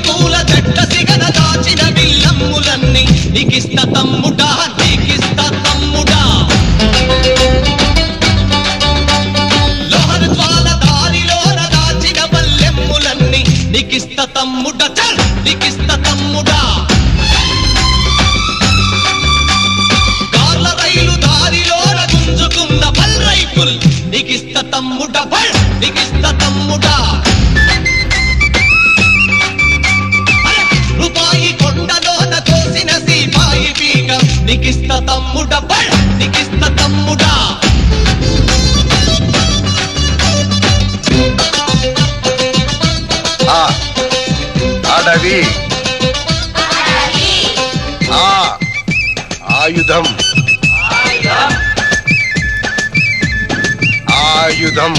పూల చెట్ట సిగన దాచిన విల్లమ్ములన్నీ నీకిస్త తమ్ముడా నీకిస్త తమ్ముడా లోహన జ్వాల దారిలోన దాచిన బల్లెమ్ములన్నీ నీకిస్త తమ్ముడా చల్ నీకిస్త తమ్ముడా కార్ల రైలు దారిలోన గుంజుకున్న బల్ రైఫుల్ నీకిస్త తమ్ముడా బల్ నీకిస్త తమ్ముడా రూపాయి కొండలోన కోసిన సీపాయి పీక నీకిస్త తమ్ముడా బల్ నీకిస్త తమ్ముడా అడవి ఆయుధం ఆయుధం